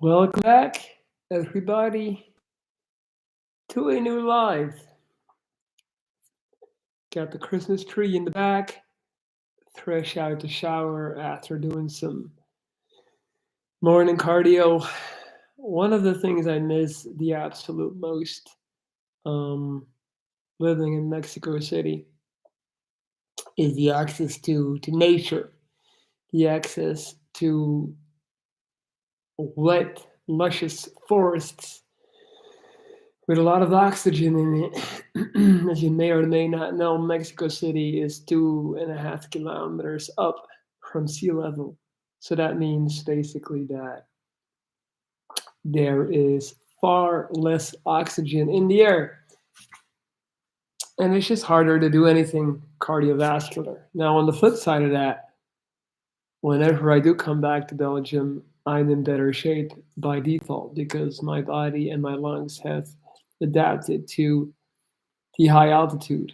Welcome back, everybody, to a new live. Got the Christmas tree in the back, fresh out the shower after doing some morning cardio. One of the things I miss the absolute most um, living in Mexico City is the access to nature, the access to wet, luscious forests with a lot of oxygen in it. As you may or may not know, Mexico City is 2.5 kilometers up from sea level. So that means basically that there is far less oxygen in the air. And it's just harder to do anything cardiovascular. Now, on the flip side of that, whenever I do come back to Belgium, I'm in better shape by default because my body and my lungs have adapted to the high altitude.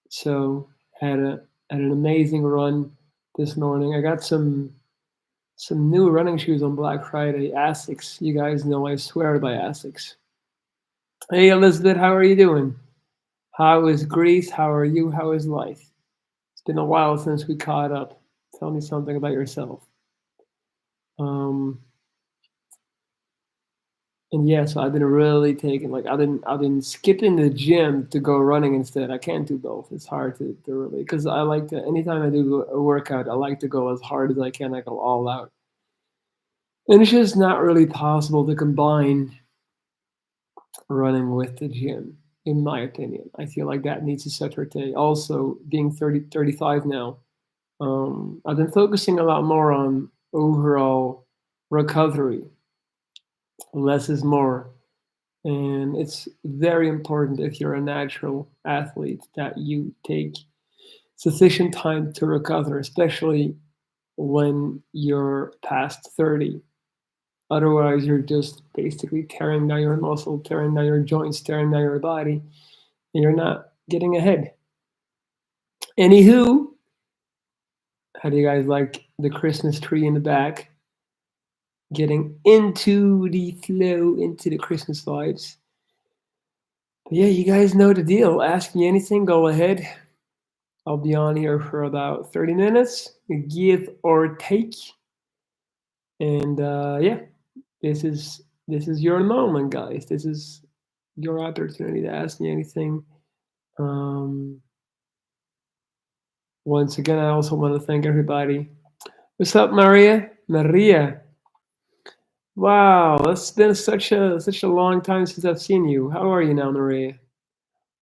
So had an amazing run this morning. I got some new running shoes on Black Friday. Asics. You guys know I swear by Asics. Hey Elizabeth, how are you doing? How is Greece? How are you? How is life? It's been a while since we caught up. Tell me something about yourself. Um, and yeah, so I've been really taking like I've been skipping the gym to go running instead. I can't do both. It's hard to really because I like to anytime I do a workout, I like to go as hard as I can. I go all out, and it's just not really possible to combine running with the gym, in my opinion. I feel like that needs a separate day. Also, being 35 now, I've been focusing a lot more on overall recovery. Less is more. And it's very important if you're a natural athlete that you take sufficient time to recover, especially when you're past 30. Otherwise, you're just basically tearing down your muscle, tearing down your joints, tearing down your body, and you're not getting ahead. Anywho, how do you guys like the Christmas tree in the back? Getting into the flow, into the Christmas vibes. But yeah, you guys know the deal. Ask me anything, go ahead. I'll be on here for about 30 minutes, give or take. And yeah, this is your moment, guys. This is your opportunity to ask me anything. Um, Once again, I also want to thank everybody. What's up, Maria? Maria. Wow, it's been such a long time since I've seen you. How are you now, Maria?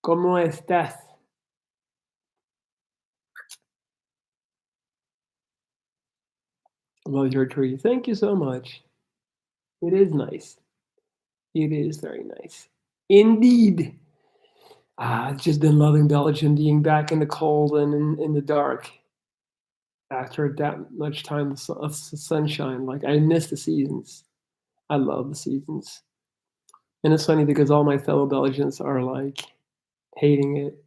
¿Cómo estás? Love your tree. Thank you so much. It is nice. It is very nice. Indeed. I've just been loving Belgium, being back in the cold and in the dark after that much time of sunshine. Like, I miss the seasons. I love the seasons. And it's funny because all my fellow Belgians are like hating it,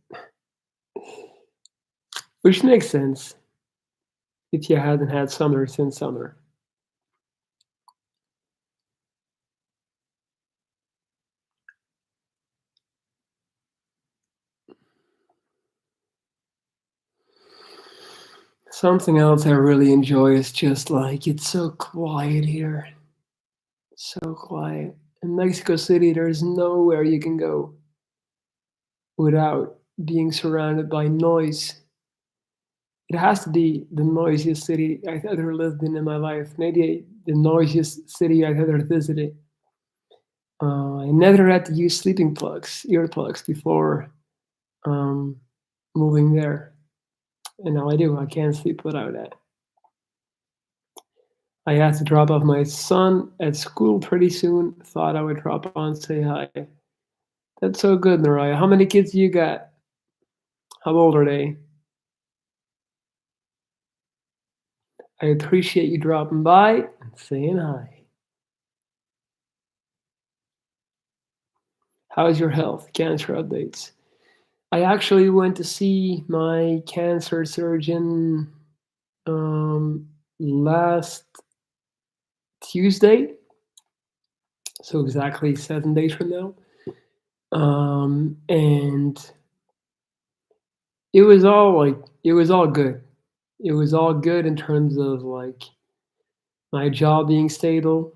which makes sense if you hadn't had summer since summer. Something else I really enjoy is just like it's so quiet here. So quiet. In Mexico City, there's nowhere you can go without being surrounded by noise. It has to be the noisiest city I've ever lived in my life. Maybe the noisiest city I've ever visited. I never had to use sleeping plugs, earplugs, before um, moving there, and now I do. I can't sleep without that. I had to drop off my son at school pretty soon. Thought I would drop on, say hi. That's so good, Naraya. How many kids do you got? How old are they? I appreciate you dropping by and saying hi. How's your health? Cancer updates. I actually went to see my cancer surgeon last Tuesday. so exactly 7 days from now. And it was all like it was all good. It was all good in terms of like my job being stable.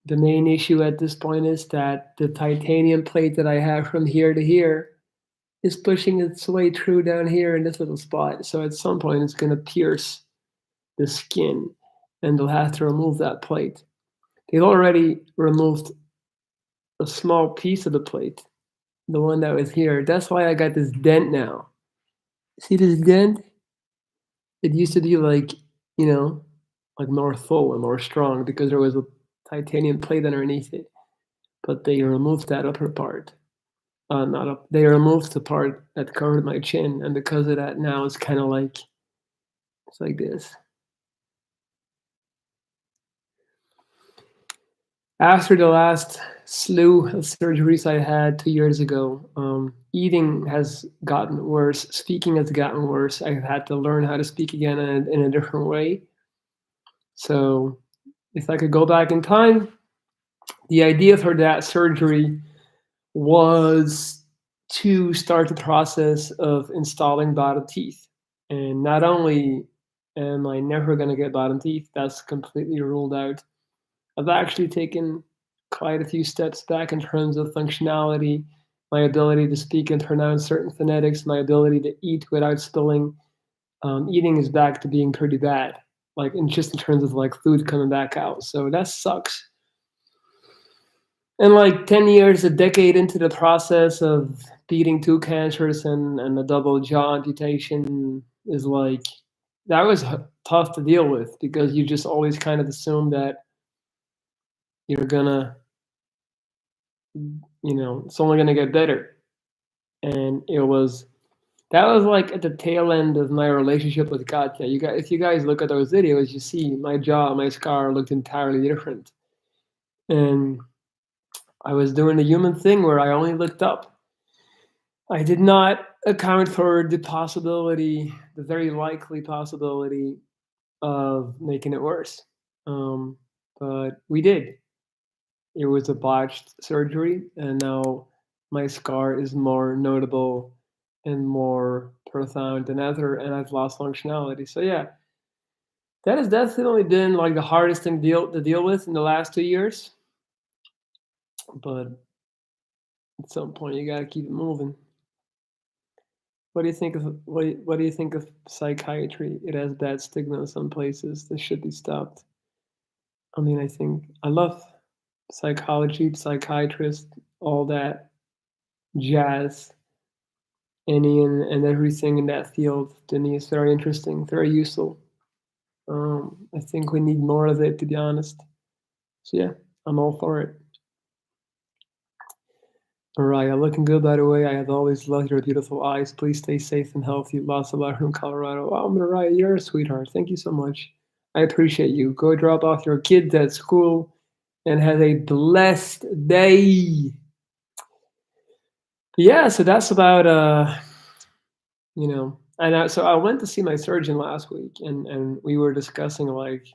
The main issue at this point is that the titanium plate that I have from here to here is pushing its way through down here in this little spot. So at some point, it's going to pierce the skin, and they'll have to remove that plate. They've already removed a small piece of the plate, the one that was here. That's why I got this dent now. See this dent? It used to be like, you know, like more full and more strong because there was a titanium plate underneath it. But they removed that upper part. Not up. They removed the part that covered my chin, and because of that, now it's kind of like it's like this. After the last slew of surgeries I had 2 years ago, eating has gotten worse. Speaking has gotten worse. I've had to learn how to speak again in a different way. So, if I could go back in time, the idea for that surgery was to start the process of installing bottom teeth. And not only am I never going to get bottom teeth, that's completely ruled out. I've actually taken quite a few steps back in terms of functionality, my ability to speak and pronounce certain phonetics, my ability to eat without spilling. Eating is back to being pretty bad, like just in terms of like food coming back out. So that sucks. And like 10 years, a decade into the process of beating two cancers and a double jaw amputation is like, that was tough to deal with because you just always kind of assume that you're gonna, it's only gonna get better. And that was like at the tail end of my relationship with Katya. If you guys look at those videos, you see my jaw, my scar looked entirely different. And I was doing the human thing where I only looked up. I did not account for the possibility, the very likely possibility of making it worse. But we did. It was a botched surgery, and now my scar is more notable and more profound than ever, and I've lost functionality. So yeah, that has definitely been like the hardest thing to deal with in the last 2 years. But at some point, you gotta keep it moving. What do you think of psychiatry? It has bad stigma in some places. This should be stopped. I mean, I think I love psychology, psychiatrists, all that jazz, any and everything in that field. To me, is very interesting, very useful. I think we need more of it, to be honest. So yeah, I'm all for it. Mariah, looking good, by the way. I have always loved your beautiful eyes. Please stay safe and healthy. Lots of love from Colorado. Wow, Mariah, you're a sweetheart. Thank you so much. I appreciate you. Go drop off your kids at school and have a blessed day. Yeah, so that's about so I went to see my surgeon last week, and we were discussing like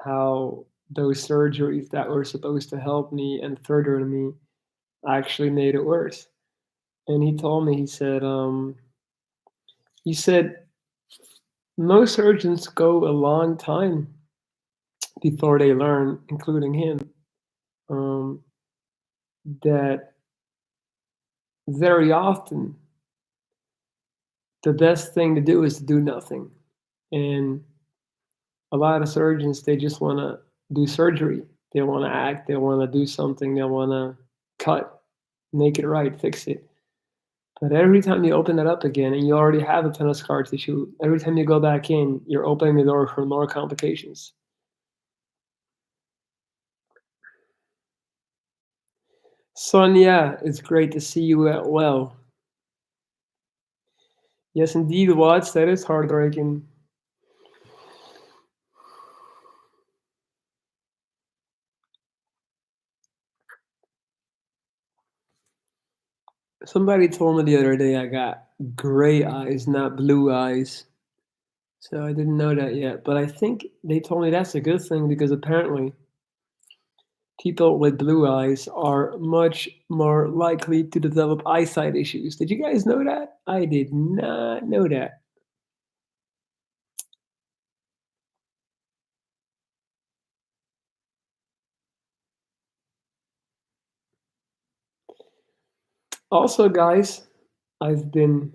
how those surgeries that were supposed to help me and further me actually made it worse. And he told me, he said most surgeons go a long time before they learn, including him, um, that very often the best thing to do is to do nothing. And a lot of surgeons, they just want to do surgery. They want to act. They want to do something. They want to cut, make it right, fix it. But every time you open it up again, and you already have a ton of scar tissue, every time you go back in, you're opening the door for more complications. Sonia, it's great to see you well. Yes, indeed, Watts, that is heartbreaking. Somebody told me the other day I got gray eyes, not blue eyes. So I didn't know that yet. But I think they told me that's a good thing because apparently People with blue eyes are much more likely to develop eyesight issues. Did you guys know that? I did not know that. Also, guys, I've been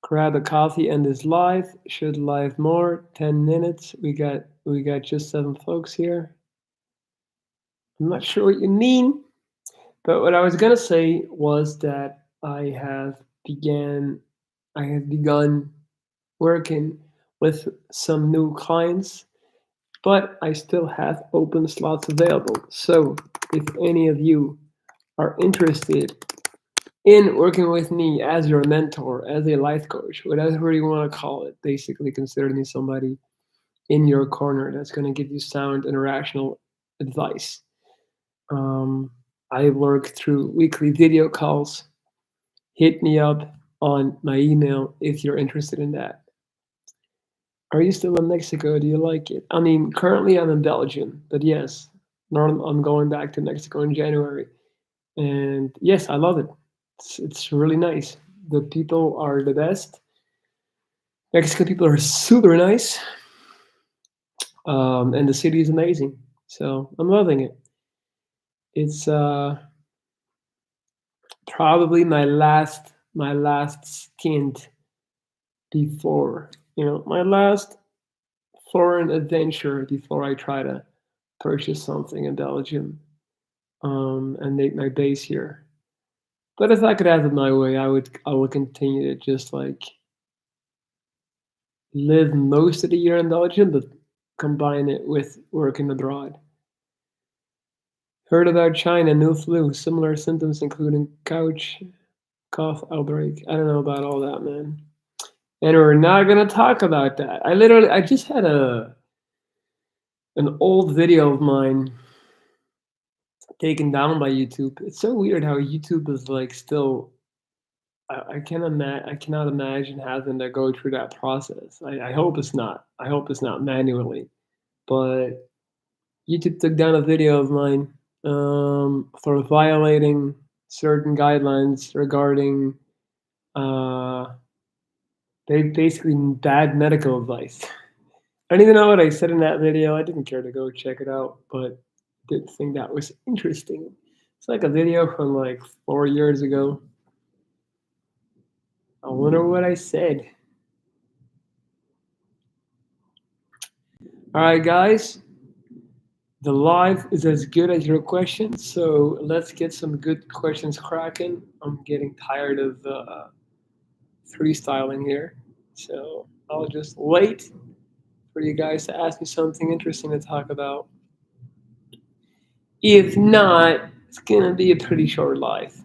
grab a coffee and this live should live more 10 minutes. We got just 7 folks here. I'm not sure what you mean, but what I was gonna say was that I have begun working with some new clients, but I still have open slots available. So if any of you are interested in working with me as your mentor, as a life coach, whatever you want to call it, basically consider me somebody in your corner that's going to give you sound and rational advice. Um, I work through weekly video calls. Hit me up on my email if you're interested in that. Are you still in Mexico? Do you like it? I mean, currently I'm in Belgium, but yes, I'm going back to Mexico in January. And yes, I love it. It's really nice. The people are the best. Mexican people are super nice, and the city is amazing. So I'm loving it. It's probably my last stint before my last foreign adventure before I try to purchase something in Belgium and make my base here. But if I could have it my way, I would continue to just like live most of the year in Belgium, but combine it with working abroad. Heard about China, new flu, similar symptoms including couch, cough outbreak. I don't know about all that, man. And we're not gonna talk about that. I just had an old video of mine taken down by YouTube. It's so weird how YouTube is like still. I cannot imagine having to go through that process. I hope it's not. I hope it's not manually. But YouTube took down a video of mine for violating certain guidelines regarding uh, basically bad medical advice. I don't even know what I said in that video. I didn't care to go check it out, but did think that was interesting. It's like a video from like 4 years ago. I wonder what I said. All right, guys, the live is as good as your questions, so let's get some good questions cracking. I'm getting tired of freestyling here, so I'll just wait for you guys to ask me something interesting to talk about. If not, it's gonna be a pretty short live.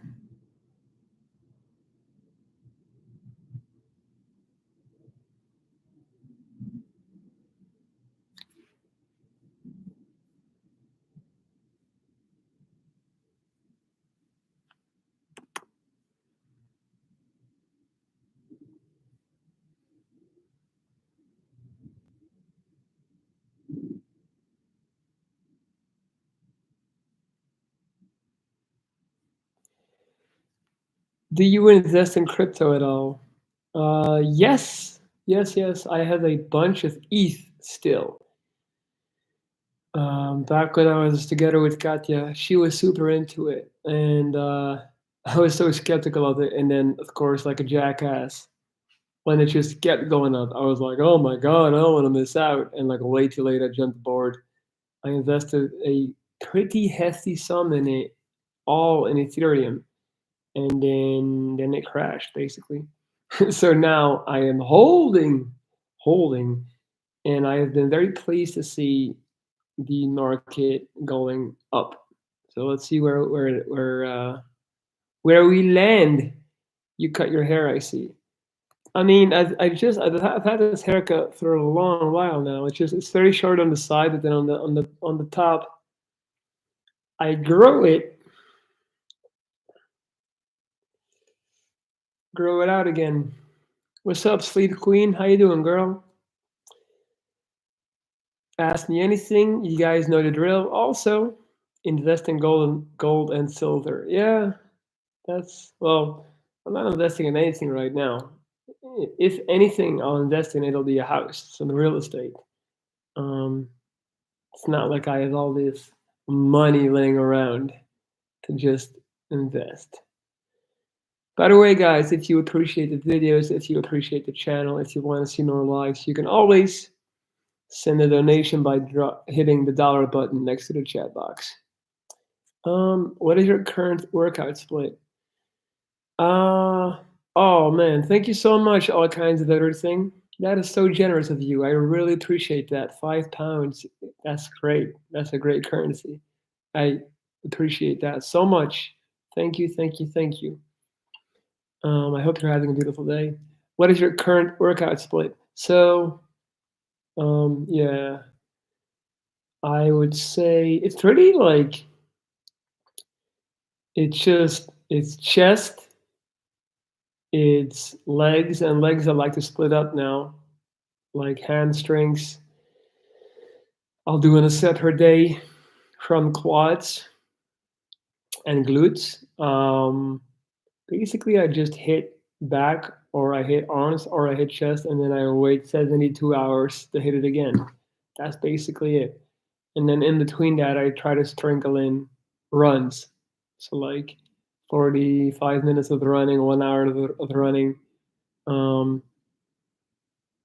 Do you invest in crypto at all? Yes, yes, yes. I have a bunch of ETH still. Back when I was together with Katya, she was super into it, and I was so skeptical of it. And then, of course, like a jackass, when it just kept going up, I was like, "Oh my god, I don't want to miss out!" And like way too late, I jumped aboard. I invested a pretty hefty sum in it, all in Ethereum, and then it crashed basically. So now I am holding, and I have been very pleased to see the market going up. So let's see where we land. You cut your hair, I see. I mean, I've had this haircut for a long while now. It's very short on the side, but then on the top, I grow it out again. What's up, Sleep Queen? How you doing, girl? Ask me anything. You guys know the drill. Also, invest in gold and silver. Yeah, that's well. I'm not investing in anything right now. If anything, I'll invest in it'll be a house, some real estate. Um, it's not like I have all this money laying around to just invest. By the way, guys, if you appreciate the videos, if you appreciate the channel, if you want to see more lives, you can always send a donation by hitting the dollar button next to the chat box. What is your current workout split? Uh, oh man, thank you so much. All kinds of everything. That is so generous of you. I really appreciate that. £5. That's great. That's a great currency. I appreciate that so much. Thank you, thank you, thank you. I hope you're having a beautiful day. What is your current workout split? So, yeah, I would say it's pretty like it's chest, it's legs, and legs I like to split up now, like hamstrings. I'll do in a set per day from quads and glutes. Basically, I just hit back, or I hit arms, or I hit chest, and then I wait 72 hours to hit it again. That's basically it. And then in between that, I try to sprinkle in runs. So like 45 minutes of the running, 1 hour of the running. Um,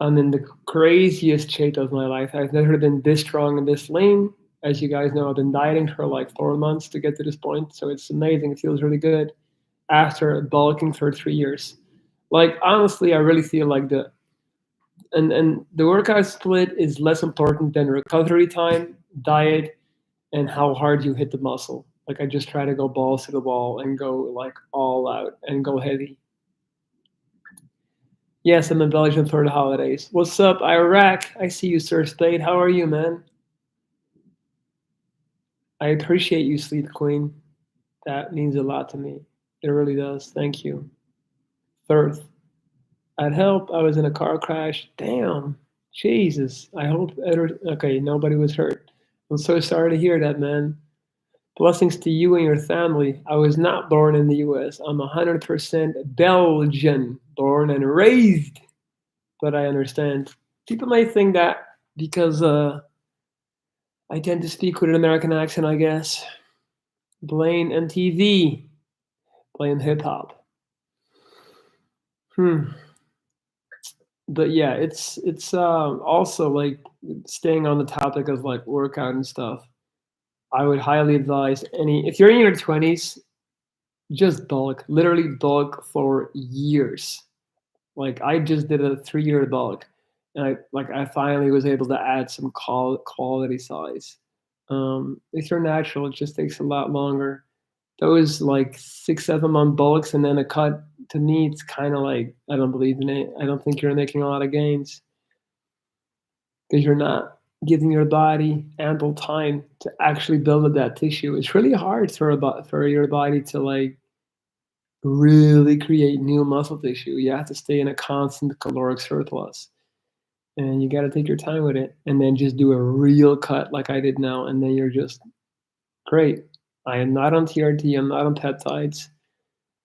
I'm in the craziest shape of my life. I've never been this strong and this lean. As you guys know, I've been dieting for like 4 months to get to this point. So it's amazing. It feels really good after bulking for 3 years. Like honestly, I really feel like and the workout split is less important than recovery time, diet, and how hard you hit the muscle. Like I just try to go balls to the wall and go like all out and go heavy. Yes, I'm in Belgium for the holidays. What's up, Iraq? I see you, Sir Spade. How are you, man? I appreciate you, Sleep Queen. That means a lot to me. It really does. Thank you. Third, I'd help. I was in a car crash. Damn. Jesus. I hope. Okay, nobody was hurt. I'm so sorry to hear that, man. Blessings to you and your family. I was not born in the US. I'm 100% Belgian, born and raised. But I understand. People might think that because I tend to speak with an American accent, I guess. Blame MTV. Blame hip hop. Hmm. But yeah, it's also like staying on the topic of like workout and stuff. I would highly advise any if you're in your 20s, just bulk, literally bulk for years. Like I just did a 3 year bulk, and I finally was able to add some quality size. If you're natural, it just takes a lot longer. Those like 6 7 month bulks and then a cut, to me it's kind of like I don't believe in it. I don't think you're making a lot of gains because you're not giving your body ample time to actually build up that tissue. It's really hard for your body to like really create new muscle tissue. You have to stay in a constant caloric surplus. And you got to take your time with it and then just do a real cut like I did now. And then you're just great. I am not on TRT. I'm not on peptides.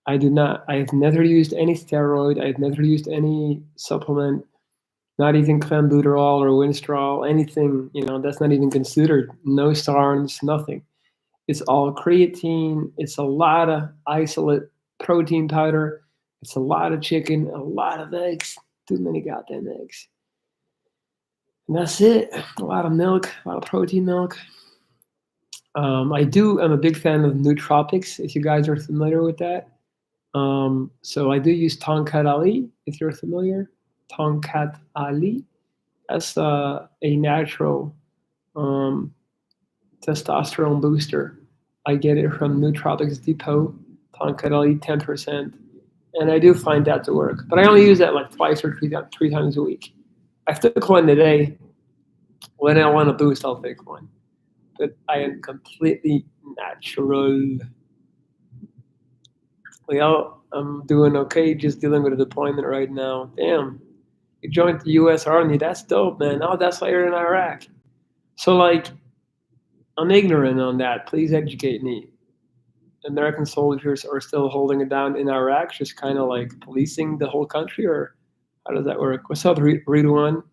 I do not. I have never used any steroid. I've never used any supplement, not even clenbuterol or winstrol, anything. That's not even considered. No SARMs, nothing. It's all creatine. It's a lot of isolate protein powder. It's a lot of chicken, a lot of eggs. Too many goddamn eggs. And that's it. A lot of milk, a lot of protein milk. I'm a big fan of nootropics, if you guys are familiar with that. So I do use Tonkat Ali, if you're familiar. Tonkat Ali. That's a natural um, testosterone booster. I get it from Nootropics Depot. Tonkat Ali 10%. And I do find that to work. But I only use that like twice or three times a week. I took one today. When I want a boost, I'll take one. But I am completely natural. Well, I'm doing okay, just dealing with a deployment right now. Damn, you joined the U.S. Army. That's dope, man. Oh, that's why you're in Iraq. So, like, I'm ignorant on that. Please educate me. American soldiers are still holding it down in Iraq, just kind of like policing the whole country, or how does that work? What's up, Ridwan?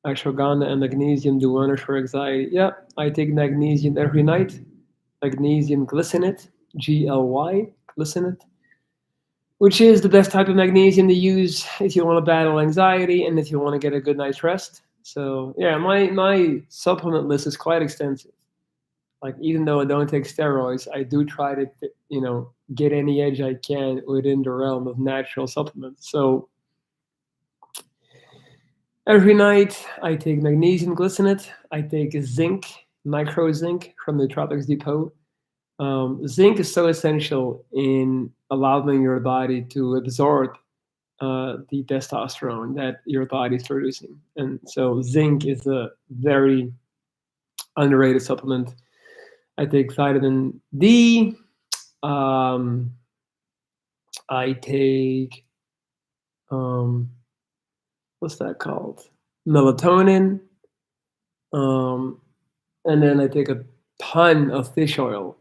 Ashwagandha and magnesium do wonders for anxiety. Yep, I take magnesium every night. Magnesium glycinate, GLY, glycinate, which is the best type of magnesium to use if you want to battle anxiety and if you want to get a good night's rest. So yeah, my supplement list is quite extensive. Like, even though I don't take steroids, I do try to get any edge I can within the realm of natural supplements. So every night I take magnesium glycinate. I take zinc, micro zinc from the Tropics Depot. Zinc is so essential in allowing your body to absorb the testosterone that your body is producing. And so zinc is a very underrated supplement. I take vitamin D. Um, I take um, what's that called? Melatonin. Um, and then I take a ton of fish oil.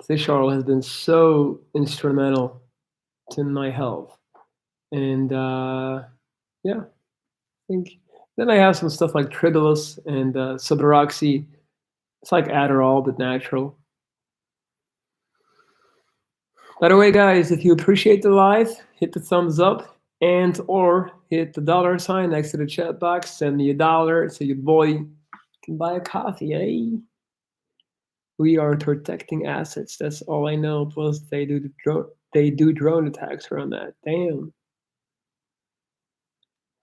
Fish oil has been so instrumental to my health. And yeah, I think then I have some stuff like Tribulus and Subaroxy. It's like Adderall, but natural. By the way, guys, if you appreciate the live, hit the thumbs up and or hit the dollar sign next to the chat box. Send me $1 so your boy can buy a coffee, eh? We are protecting assets. That's all I know. Plus, they do drone attacks around that. Damn.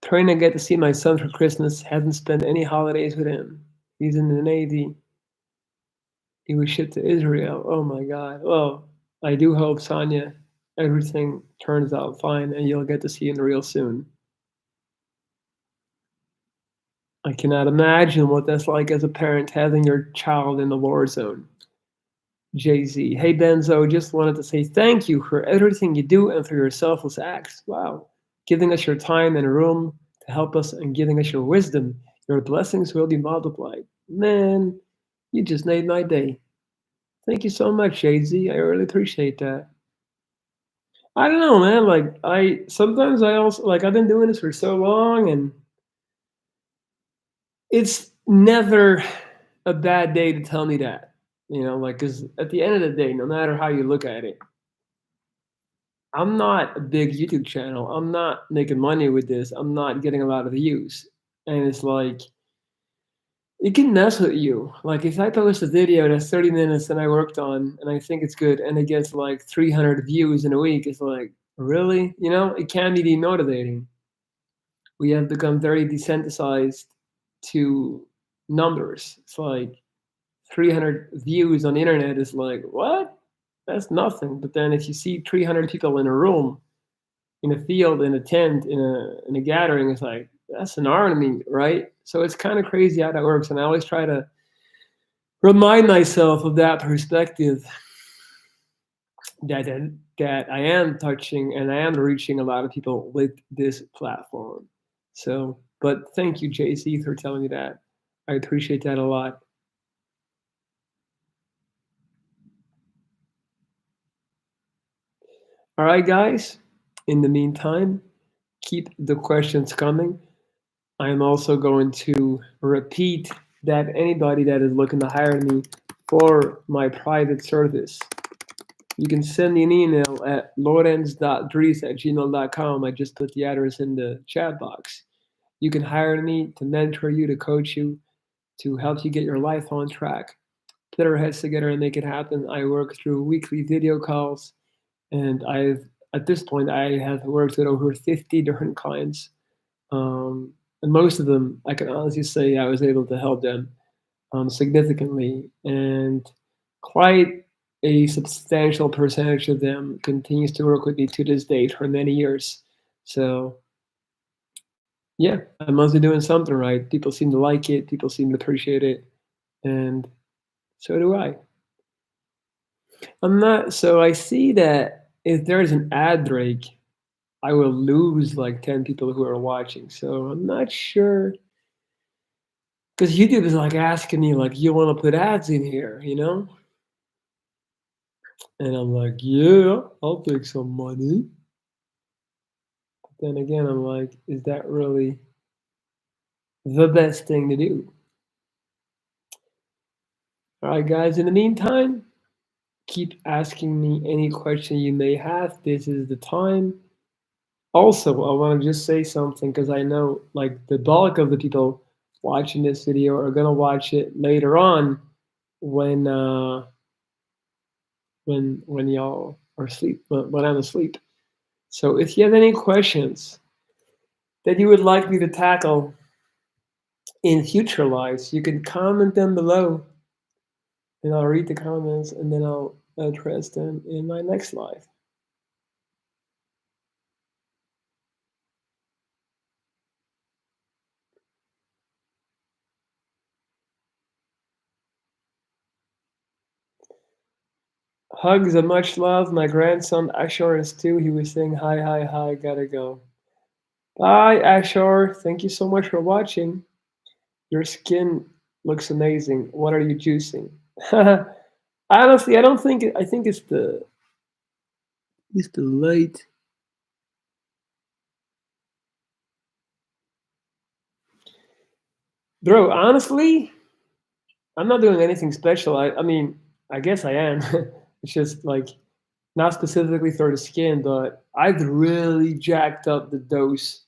Trying to get to see my son for Christmas. Haven't spent any holidays with him. He's in the Navy. He was shipped to Israel. Oh my God. Well, I do hope, Sonia, everything turns out fine and you'll get to see him real soon. I cannot imagine what that's like as a parent having your child in the war zone. Jay-Z. Hey, Benzo, just wanted to say thank you for everything you do and for your selfless acts. Wow. Giving us your time and room to help us and giving us your wisdom. Your blessings will be multiplied. Man, you just made my day. Thank you so much, Jay-Z. I really appreciate that. I don't know, man. Like, I also, like, I've been doing this for so long, and it's never a bad day to tell me that. Like, because at the end of the day, no matter how you look at it, I'm not a big YouTube channel. I'm not making money with this. I'm not getting a lot of views. And it's like, it can mess with you. Like, if I post a video that's 30 minutes and I worked on and I think it's good and it gets like 300 views in a week, it's like, really? It can be demotivating. We have become very desensitized to numbers. It's like 300 views on the internet is like, what? That's nothing. But then if you see 300 people in a room, in a field, in a tent, in a gathering, it's like, that's an army, right? So it's kind of crazy how that works. And I always try to remind myself of that perspective, that I am touching and I am reaching a lot of people with this platform. So, but thank you, JC, for telling me that. I appreciate that a lot. All right, guys. In the meantime, keep the questions coming. I'm also going to repeat that anybody that is looking to hire me for my private service, you can send me an email at lorenz.dries@gmail.com. I just put the address in the chat box. You can hire me to mentor you, to coach you, to help you get your life on track. Put our heads together and make it happen. I work through weekly video calls, and at this point, I have worked with over 50 different clients. And most of them, I can honestly say I was able to help them significantly. And quite a substantial percentage of them continues to work with me to this day for many years. So yeah, I must be doing something right. People seem to like it. People seem to appreciate it. And so do I. So I see that if there's an ad break, I will lose like 10 people who are watching. So I'm not sure Because YouTube is like asking me, like, you want to put ads in here, you know? And I'm like, yeah, I'll take some money. But then again, I'm like, is that really the best thing to do? All right, guys, in the meantime, keep asking me any question you may have. This is the time. Also, I want to just say something because I know like the bulk of the people watching this video are gonna watch it later on when when y'all are asleep, when I'm asleep. So if you have any questions that you would like me to tackle in future lives, you can comment them below, and I'll read the comments, and then I'll address them in my next live. Hugs and much love. My grandson Ashor is too. He was saying hi, hi, hi. Gotta go. Bye, Ashor. Thank you so much for watching. Your skin looks amazing. What are you juicing? Honestly, I don't think. I think it's the light. Bro, honestly, I'm not doing anything special. I mean, I guess I am. It's just like not specifically for the skin, but I've really jacked up the dose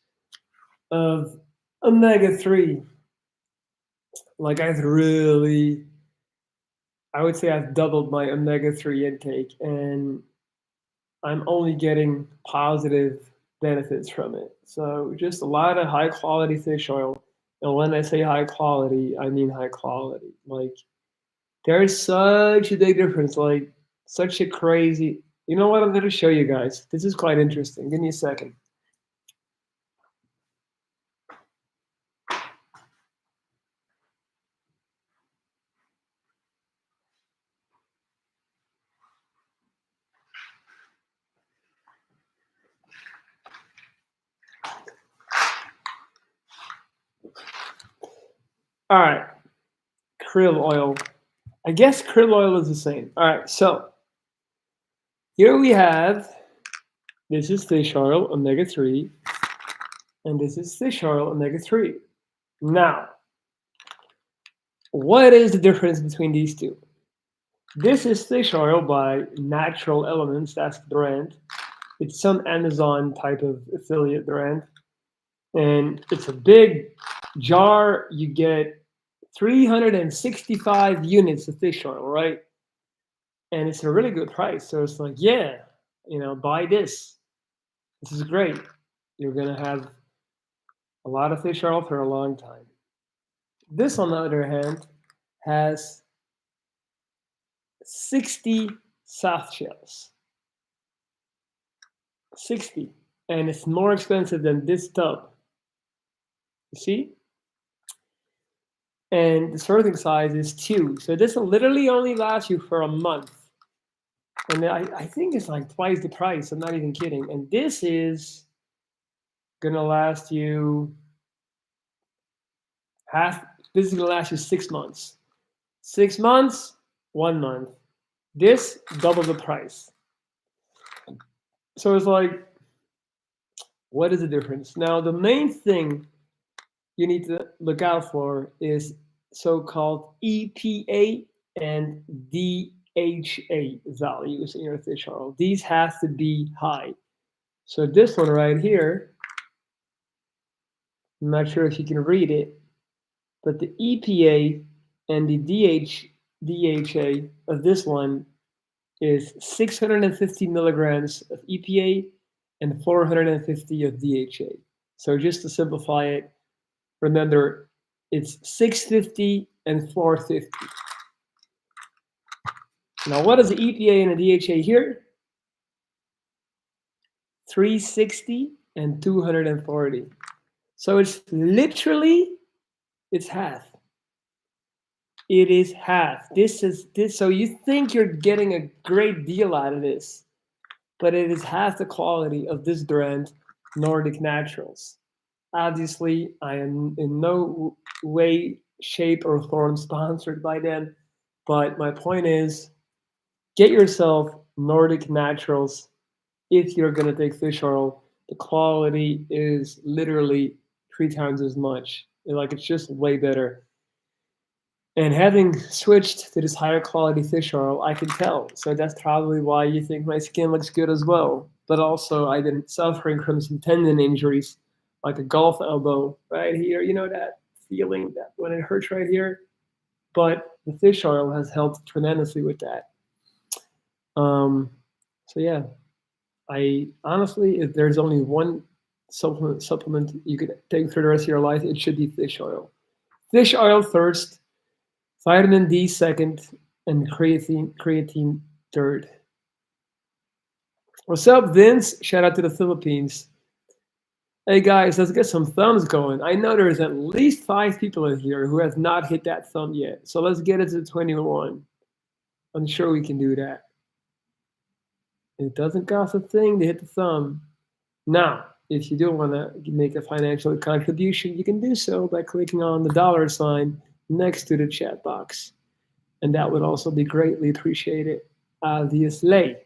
of omega-3. Like I would say I've doubled my omega-3 intake, and I'm only getting positive benefits from it. So just a lot of high quality fish oil. And when I say high quality, I mean high quality. Like there's such a big difference, like such a crazy. You know what? I'm going to show you guys. This is quite interesting. Give me a second. All right, krill oil. I guess krill oil is the same. All right, so here we have, this is fish oil, omega-3, and this is fish oil, omega-3. Now, what is the difference between these two? This is fish oil by Natural Elements, that's the brand. It's some Amazon type of affiliate brand. And it's a big jar. You get 365 units of fish oil, right? And it's a really good price. So it's like, yeah, buy this. This is great. You're going to have a lot of fish oil for a long time. This, on the other hand, has 60 soft shells. 60. And it's more expensive than this tub. You see? And the serving size is 2. So this will literally only last you for a month. And I think it's like twice the price. I'm not even kidding. And this is gonna last you this is gonna last you 6 months. 6 months, 1 month. This, double the price. So it's like, what is the difference? Now, the main thing you need to look out for is so-called EPA and DHA values in your fish oil. These have to be high. So this one right here, I'm not sure if you can read it, but the EPA and the DHA of this one is 650 milligrams of EPA and 450 of DHA. So just to simplify it, remember it's 650 and 450. Now what is the EPA and the DHA here? 360 and 240. So it's literally, it's half. It is half. This. So you think you're getting a great deal out of this, but it is half the quality of this brand, Nordic Naturals. Obviously, I am in no way shape or form sponsored by them. But my point is, get yourself Nordic Naturals if you're gonna take fish oil. The quality is literally 3 times as much. Like it's just way better. And having switched to this higher quality fish oil, I can tell. So that's probably why you think my skin looks good as well. But also, I've been suffering from some tendon injuries, like a golf elbow right here. You know that feeling that when it hurts right here? But the fish oil has helped tremendously with that. Um, so yeah, I honestly, if there's only one supplement you could take for the rest of your life, it should be fish oil. Fish oil first, vitamin D second, and creatine third. What's up, Vince? Shout out to the Philippines. Hey guys, let's get some thumbs going. I know there's at least 5 people in here who have not hit that thumb yet. So let's get it to 21. I'm sure we can do that. It doesn't cost a thing to hit the thumb. Now, if you do want to make a financial contribution, you can do so by clicking on the dollar sign next to the chat box. And that would also be greatly appreciated, obviously.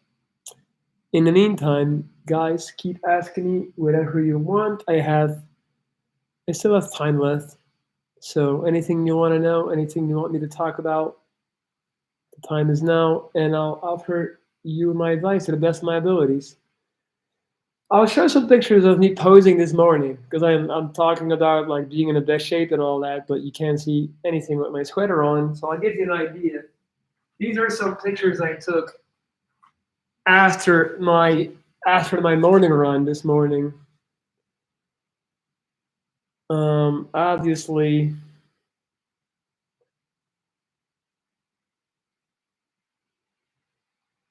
In the meantime, guys, keep asking me whatever you want. I still have time left. So anything you want to know, anything you want me to talk about, the time is now, and I'll offer you my advice to the best of my abilities. I'll show some pictures of me posing this morning because I'm talking about like being in the best shape and all that, but you can't see anything with my sweater on. So I'll give you an idea. These are some pictures I took after my after my morning run this morning. Obviously,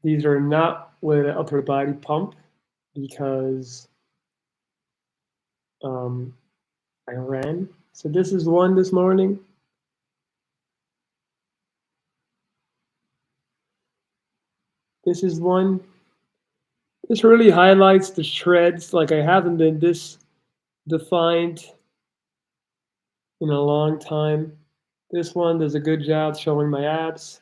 these are not with an upper body pump because um, I ran. So this is one this morning. This is one. This really highlights the shreds. Like I haven't been this defined in a long time. This one does a good job showing my abs.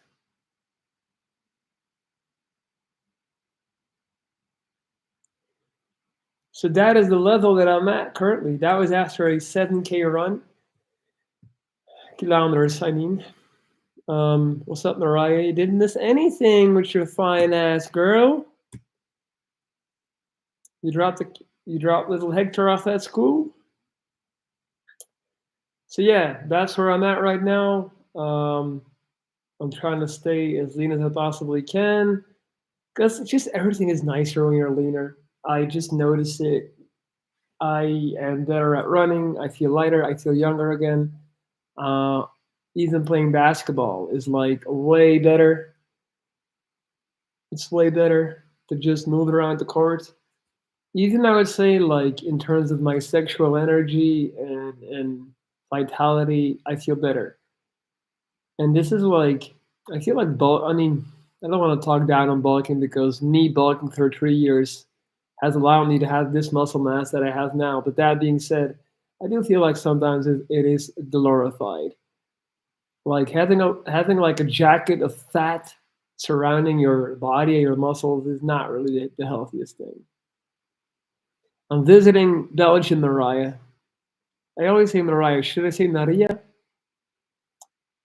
So that is the level that I'm at currently. That was after a 7K run, kilometers, I mean. What's up, Mariah? You didn't miss anything with your fine ass girl. You dropped the you dropped little Hector off at school. So yeah, that's where I'm at right now. I'm trying to stay as lean as I possibly can because just everything is nicer when you're leaner. I just notice it. I am better at running. I feel lighter. I feel younger again. Uh, Even playing basketball is like way better. It's way better to just move around the court. Even I would say like in terms of my sexual energy and vitality, I feel better. And this is like I feel like bulk. I mean, I don't want to talk down on bulking because me bulking for 3 years has allowed me to have this muscle mass that I have now. But that being said, I do feel like sometimes it is glorified. Like having like a jacket of fat surrounding your body and your muscles is not really the healthiest thing. I'm visiting Belgium, Mariah. I always say Mariah. Should I say Maria?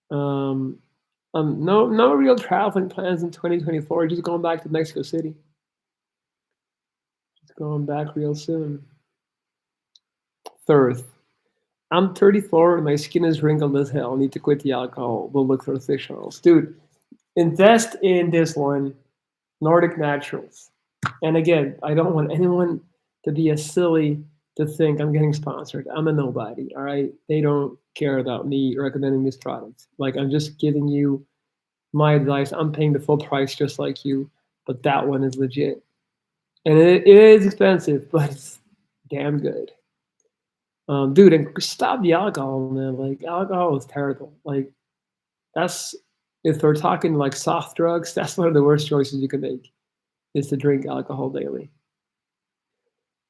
Um, no real traveling plans in 2024. Just going back to Mexico City. Just going back real soon. Third, I'm 34 and my skin is wrinkled as hell. I need to quit the alcohol. We'll look for fish oils. Dude, invest in this one, Nordic Naturals. And again, I don't want anyone to be as silly to think I'm getting sponsored. I'm a nobody, all right? They don't care about me recommending this product. Like, I'm just giving you my advice. I'm paying the full price just like you, but that one is legit. And it is expensive, but it's damn good. Dude, and stop the alcohol, man. Like, alcohol is terrible. Like, that's if we're talking like soft drugs, that's one of the worst choices you can make is to drink alcohol daily.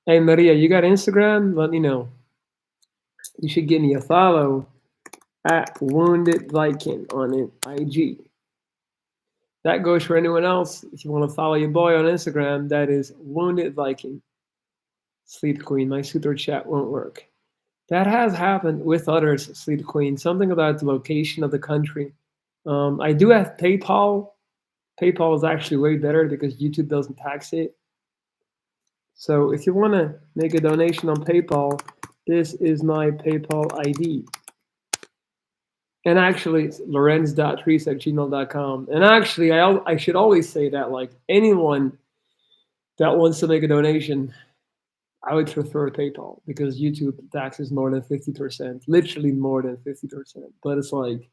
Hey, Maria, you got Instagram? Let me know. You should give me a follow. at Wounded Viking on it, IG. That goes for anyone else. If you want to follow your boy on Instagram, that is Wounded Viking. Sleep Queen, my super chat won't work. That has happened with others, Sleep Queen. Something about the location of the country. I do have PayPal. PayPal is actually way better because YouTube doesn't tax it. So if you want to make a donation on PayPal, this is my PayPal ID. And actually, it's lorenz.trees@gmail.com. And actually, I should always say that, like, anyone that wants to make a donation, I would prefer PayPal because YouTube taxes more than 50%, literally more than 50%. But it's like,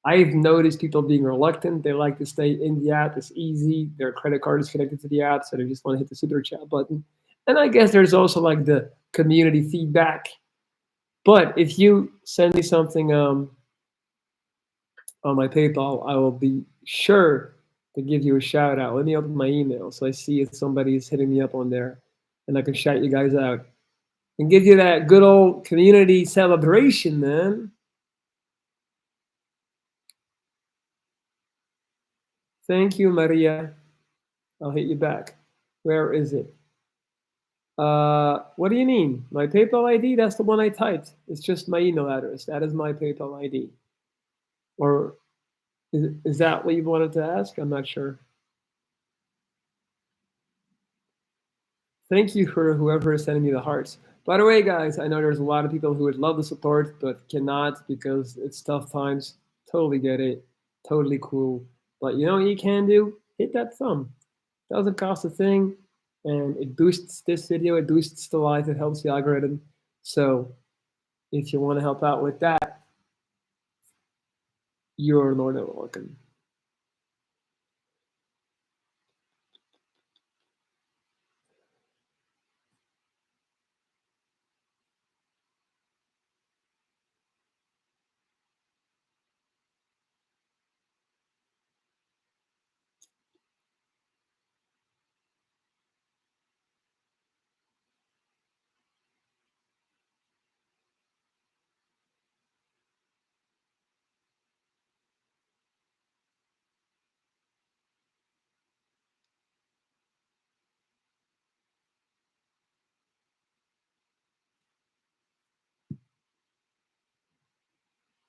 I've noticed people being reluctant. They like to stay in the app. It's easy. Their credit card is connected to the app, so they just want to hit the super chat button. And I guess there's also like the community feedback. But if you send me something on my PayPal, I will be sure to give you a shout out. Let me open my email so I see if somebody's hitting me up on there, and I can shout you guys out and give you that good old community celebration, man. Thank you, Maria. I'll hit you back. Where is it? What do you mean? My PayPal ID? That's the one I typed. It's just my email address. That is my PayPal ID. Or is that what you wanted to ask? I'm not sure. Thank you for whoever is sending me the hearts. By the way, guys, I know there's a lot of people who would love the support but cannot because it's tough times. Totally get it. Totally cool. But you know what you can do? Hit that thumb. Doesn't cost a thing, and it boosts this video. It boosts the life. It helps the algorithm. So if you want to help out with that, you're more than welcome.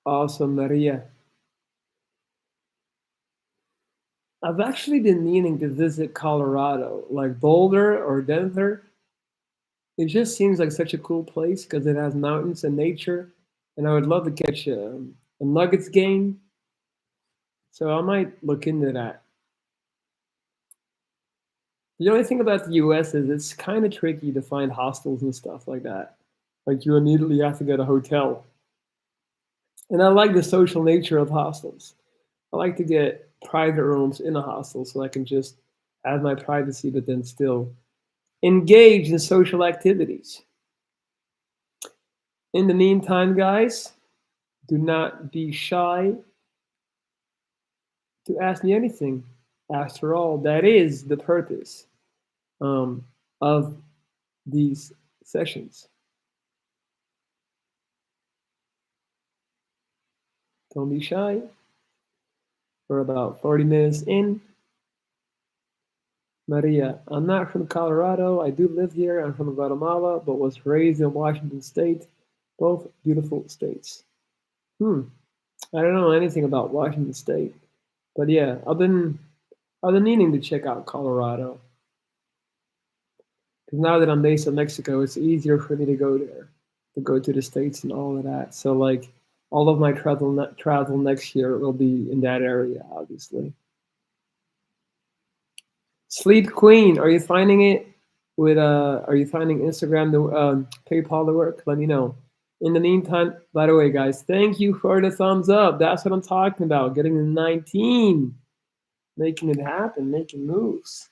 Awesome, Maria. I've actually been meaning to visit Colorado, like Boulder or Denver. It just seems like such a cool place because it has mountains and nature, and I would love to catch a Nuggets game. So I might look into that. The only thing about the U.S. is it's kind of tricky to find hostels and stuff like that. Like you immediately have to get a hotel, and I like the social nature of hostels. I like to get private rooms in a hostel so I can just have my privacy, but then still engage in social activities. In the meantime, guys, do not be shy to ask me anything. After all, that is the purpose um, of these sessions. Don't be shy. We're about 40 minutes in. Maria, I'm not from Colorado. I do live here. I'm from Guatemala, but was raised in Washington State. Both beautiful states. Hmm. I don't know anything about Washington State, but yeah, I've been meaning to check out Colorado because now that I'm based in Mexico, it's easier for me to go there, to go to the states and all of that. So like, all of my travel next year will be in that area, obviously. Sleep Queen, are you finding it with are you finding Instagram the PayPal to work? Let me know. In the meantime, by the way, guys, thank you for the thumbs up. That's what I'm talking about. Getting the 19, making it happen, making moves.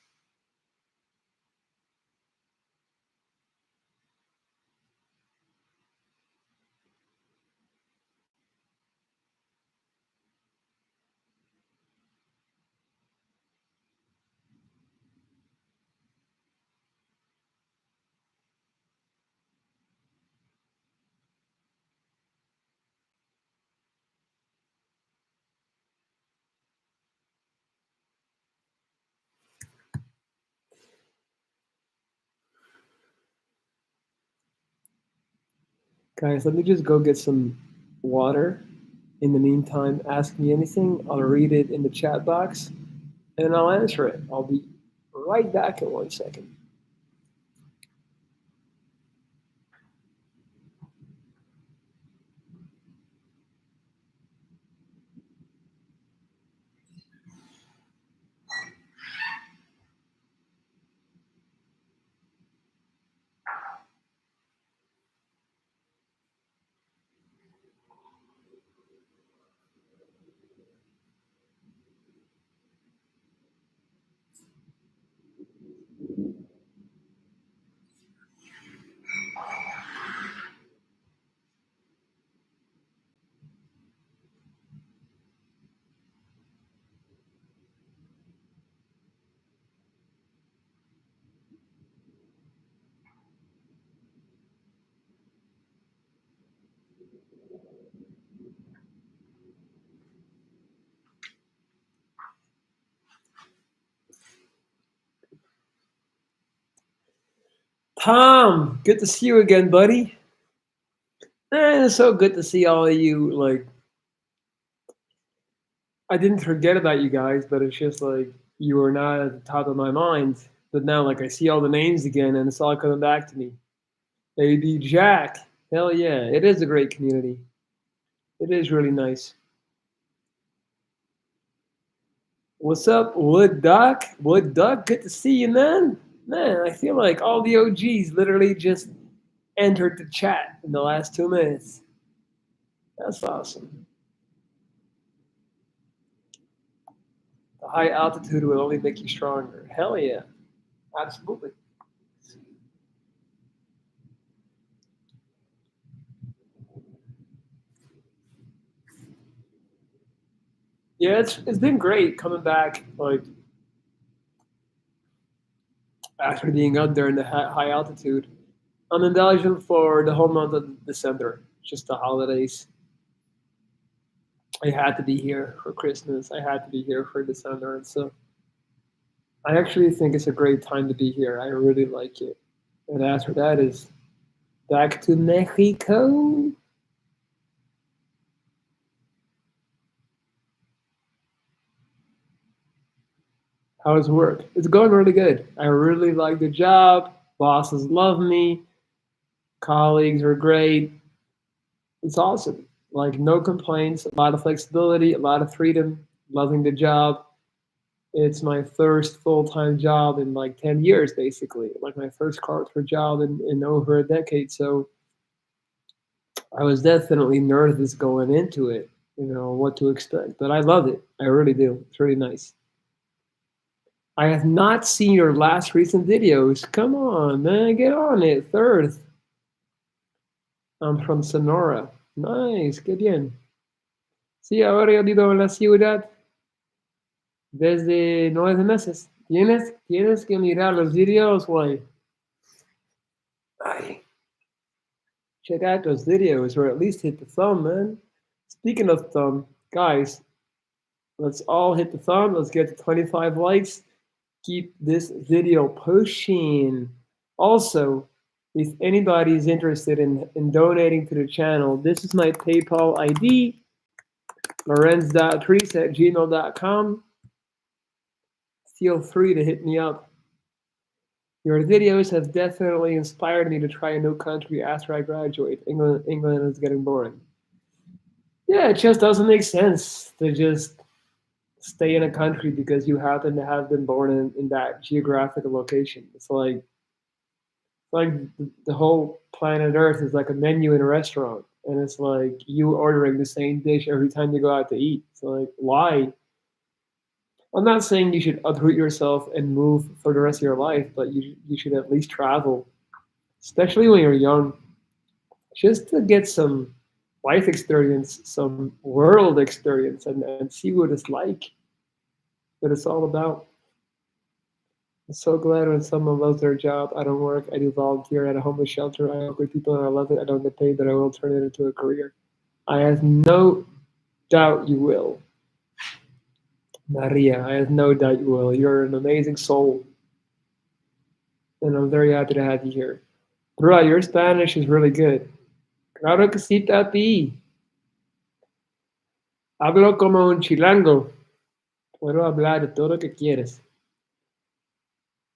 Guys, let me just go get some water. In the meantime, ask me anything. I'll read it in the chat box and I'll answer it. I'll be right back in 1 second. Tom, good to see you again, buddy. It's so good to see all of you. Like, I didn't forget about you guys, but it's just like you were not at the top of my mind. But now, like, I see all the names again, and it's all coming back to me. AB Jack, hell yeah, it is a great community. It is really nice. What's up, Wood Duck? Wood Duck, good to see you, man. Man, I feel like all the OGs literally just entered the chat in the last 2 minutes. That's awesome. The high altitude will only make you stronger. Hell yeah, absolutely. Yeah, it's been great coming back, like after being up there in the high altitude. I'm in Belgium for the whole month of December, just the holidays. I had to be here for Christmas. I had to be here for December, and so I actually think it's a great time to be here. I really like it. And after that is back to Mexico. How's work? It's going really good. I really like the job. Bosses love me. Colleagues are great. It's awesome. Like no complaints, a lot of flexibility, a lot of freedom, loving the job. It's my first full-time job in like 10 years, basically. Like my first corporate job in over a decade. So I was definitely nervous going into it, what to expect. But I love it. I really do. It's really nice. I have not seen your last recent videos. Come on, man, get on it. Third. I'm from Sonora. Nice, qué bien. Sí, ahora yo vivo en la ciudad desde 9 meses. Tienes que mirar los videos, güey. Ay, check out those videos, or at least hit the thumb, man. Speaking of thumb, guys, let's all hit the thumb. Let's get to 25 likes. Keep this video pushing. Also, if anybody is interested in donating to the channel, this is my PayPal ID, lorenz.trees@gmail.com. Feel free to hit me up. Your videos have definitely inspired me to try a new country after I graduate. England is getting boring. Yeah, it just doesn't make sense to just stay in a country because you happen to have been born in that geographical location. It's like the whole planet Earth is like a menu in a restaurant, and it's like you ordering the same dish every time you go out to eat. So like, why? I'm not saying you should uproot yourself and move for the rest of your life, but you should at least travel, especially when you're young, just to get some life experience, some world experience, and see what it's like, what it's all about. I'm so glad when someone loves their job. I don't work. I do volunteer at a homeless shelter. I work with people and I love it. I don't get paid, but I will turn it into a career. I have no doubt you will. Maria, I have no doubt you will. You're an amazing soul. And I'm very happy to have you here. Bro, your Spanish is really good. Claro que sí, Tati. Hablo como un chilango. Puedo hablar de todo lo que quieres.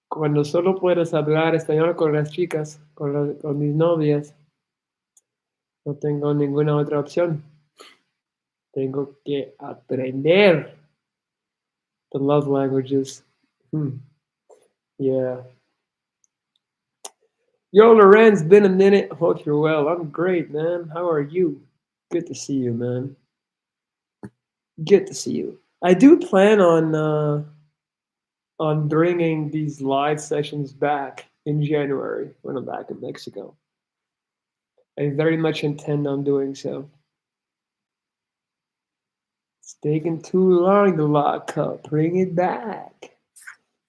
Cuando solo puedes hablar español con las chicas, con mis novias, no tengo ninguna otra opción. Tengo que aprender the love languages. Hmm. Yeah. Yo, Lorenz, been a minute. Hope you're well. I'm great, man. How are you? Good to see you, man. Good to see you. I do plan on bringing these live sessions back in January when I'm back in Mexico. I very much intend on doing so. It's taking too long to lock up. Bring it back.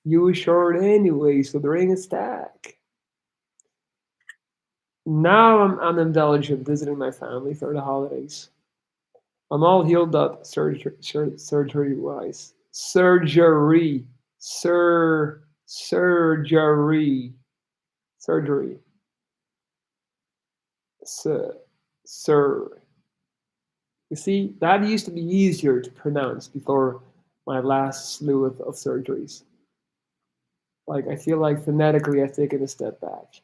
You were short anyway, so bring it back. Now I'm in Belgium visiting my family for the holidays. I'm all healed up surgery wise. Surgery. Surgery. Surgery. Sir. Sir. You see, that used to be easier to pronounce before my last slew of surgeries. Like, I feel like phonetically I've taken a step back.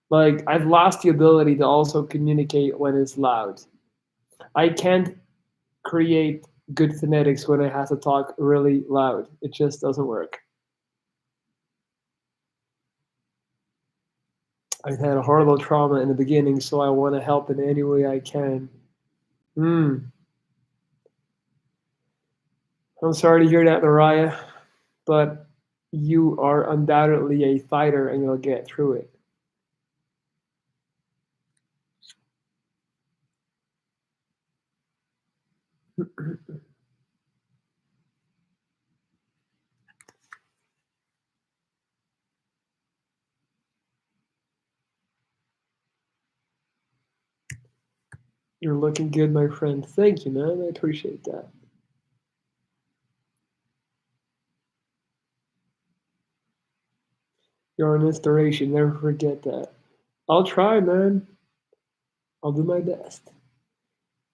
Like, I've lost the ability to also communicate when it's loud. I can't create good phonetics when I have to talk really loud. It just doesn't work. I've had a horrible trauma in the beginning, so I want to help in any way I can. I'm sorry to hear that, Mariah, but you are undoubtedly a fighter and you'll get through it. You're looking good, my friend. Thank you, man. I appreciate that. You're an inspiration. Never forget that. I'll try, man. I'll do my best.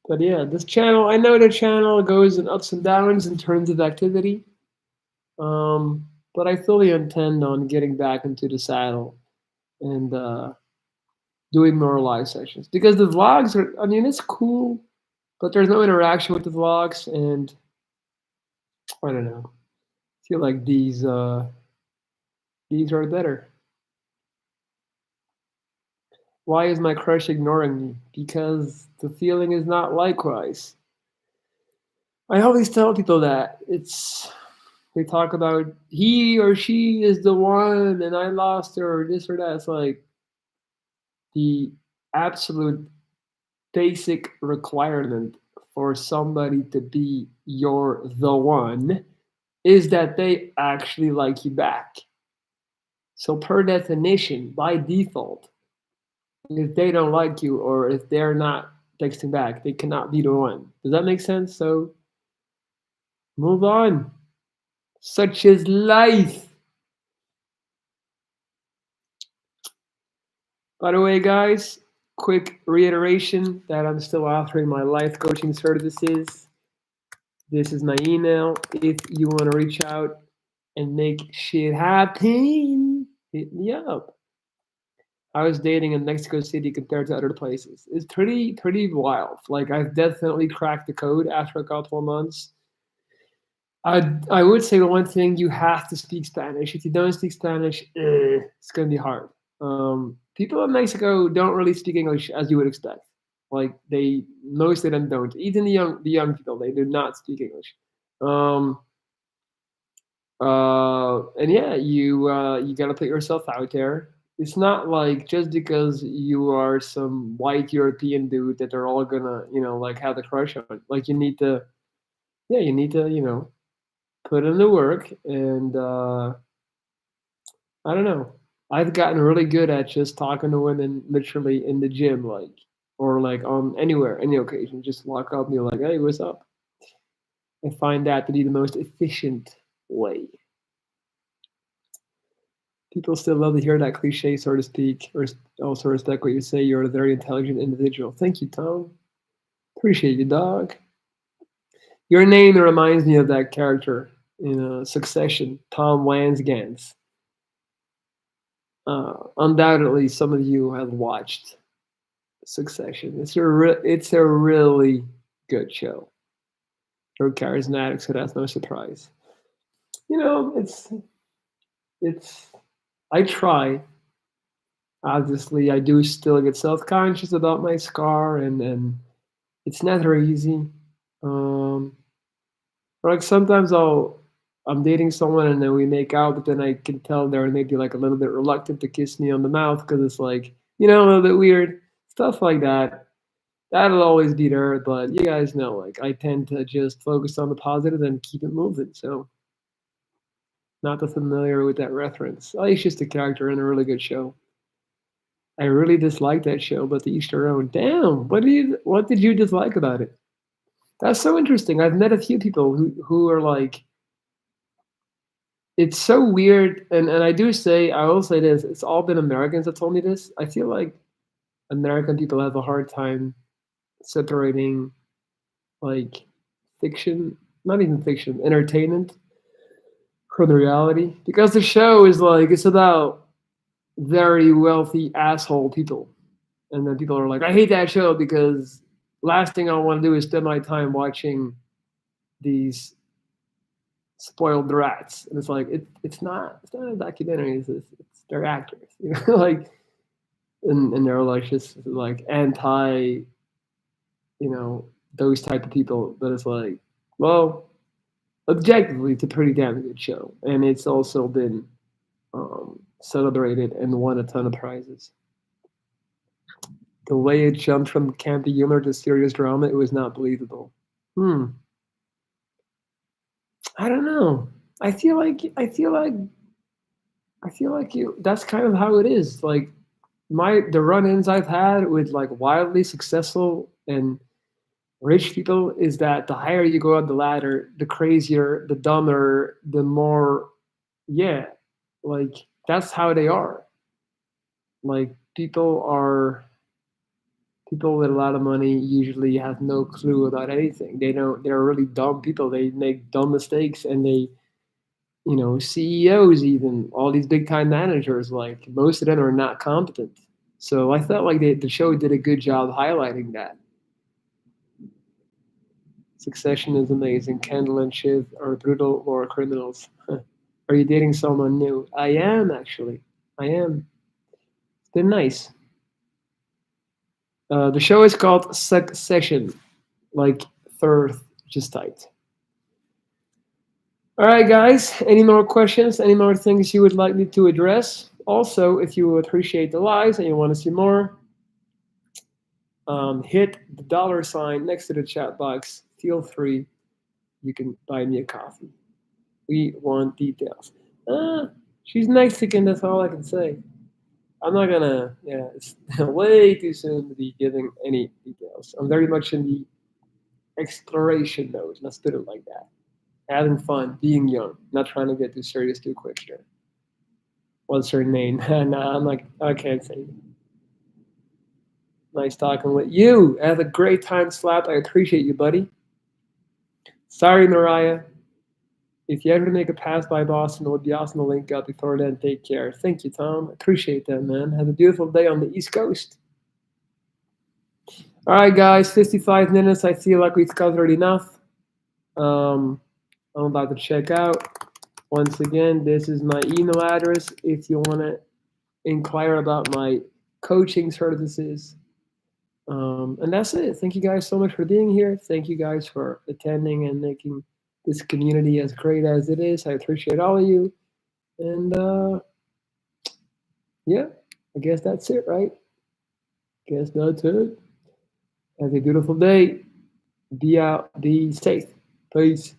But yeah, this channel, I know the channel goes in ups and downs in terms of activity. But I fully intend on getting back into the saddle and doing more live sessions because the vlogs are, I mean, it's cool, but there's no interaction with the vlogs. And I don't know. I feel like these are better. Why is my crush ignoring me? Because the feeling is not likewise. I always tell people that they talk about he or she is the one and I lost her or this or that. It's like the absolute basic requirement for somebody to be your the one is that they actually like you back. So per definition, by default, if they don't like you or if they're not texting back, they cannot be the one. Does that make sense? So move on. Such is life. By the way, guys, quick reiteration that I'm still offering my life coaching services. This is my email. If you want to reach out and make shit happen, hit me up. I was dating in Mexico City compared to other places. It's pretty wild. Like I've definitely cracked the code after a couple of months. I would say the one thing you have to speak Spanish. If you don't speak Spanish, it's gonna be hard. People in Mexico don't really speak English as you would expect. Like most of them don't. Even the young people, they do not speak English. Um, and yeah, you gotta put yourself out there. It's not like just because you are some white European dude that they're all gonna like have a crush on. Like you need to put in the work and I don't know. I've gotten really good at just talking to women literally in the gym, like or like on anywhere, any occasion. Just walk up and be like, "Hey, what's up?" I find that to be the most efficient way. People still love to hear that cliche, so to speak, or also respect what you say. You're a very intelligent individual. Thank you, Tom. Appreciate you, dog. Your name reminds me of that character in Succession, Tom Wansgans. Undoubtedly, some of you have watched Succession. It's a really good show. They're charismatic, so that's no surprise. You know, it's. I try. Obviously, I do still get self conscious about my scar, and it's never easy. Um, like sometimes I'm dating someone and then we make out, but then I can tell they're maybe like a little bit reluctant to kiss me on the mouth because it's like a little bit weird stuff like that. That'll always be there, but you guys know, like I tend to just focus on the positive and keep it moving. So not too familiar with that reference. Oh, he's just a character in a really good show. I really dislike that show, but to each their own. Damn, what did you dislike about it? That's so interesting. I've met a few people who are like, it's so weird, and I will say this, it's all been Americans that told me this. I feel like American people have a hard time separating like fiction, not even fiction, entertainment from the reality. Because the show is like it's about very wealthy asshole people. And then people are like, I hate that show because last thing I want to do is spend my time watching these spoiled rats. And it's like it's not a documentary, it's they're actors. Like and they're like just like anti, those type of people. But it's like, well, objectively, it's a pretty damn good show, and it's also been celebrated and won a ton of prizes. The way it jumped from campy humor to serious drama, it was not believable. I don't know. I feel like I feel like I feel like you. That's kind of how it is. Like the run-ins I've had with like wildly successful and rich people is that the higher you go up the ladder, the crazier, the dumber, the more, yeah, like that's how they are. Like people with a lot of money usually have no clue about anything. They don't. They're really dumb people. They make dumb mistakes, and CEOs, even all these big time managers, like most of them are not competent. So I felt like the show did a good job highlighting that. Succession is amazing. Kendall and Shiv are brutal war criminals. Are you dating someone new? I am, actually. I am. It's been nice. The show is called Succession, like third, just tight. All right, guys. Any more questions? Any more things you would like me to address? Also, if you appreciate the lives and you want to see more, hit the $ next to the chat box. Feel free. You can buy me a coffee. We want details. She's Mexican. That's all I can say. I'm not gonna. Yeah, it's way too soon to be giving any details. I'm very much in the exploration mode. Let's put it like that. Having fun, being young, not trying to get too serious too quick. Sure. What's her name? Nah, I'm like, I can't say. Nice talking with you. Have a great time, Slap. I appreciate you, buddy. Sorry, Mariah. If you ever make a pass by Boston, it would be awesome to link up. Before then, take care. Thank you, Tom. Appreciate that, man. Have a beautiful day on the East Coast. All right, guys, 55 minutes. I feel like we've covered enough. I'm about to check out. Once again, this is my email address if you want to inquire about my coaching services. And that's it. Thank you guys so much for being here. Thank you guys for attending and making this community as great as it is. I appreciate all of you. And yeah, I guess that's it, right? Guess that's it. Have a beautiful day. Be out. Be safe. Peace.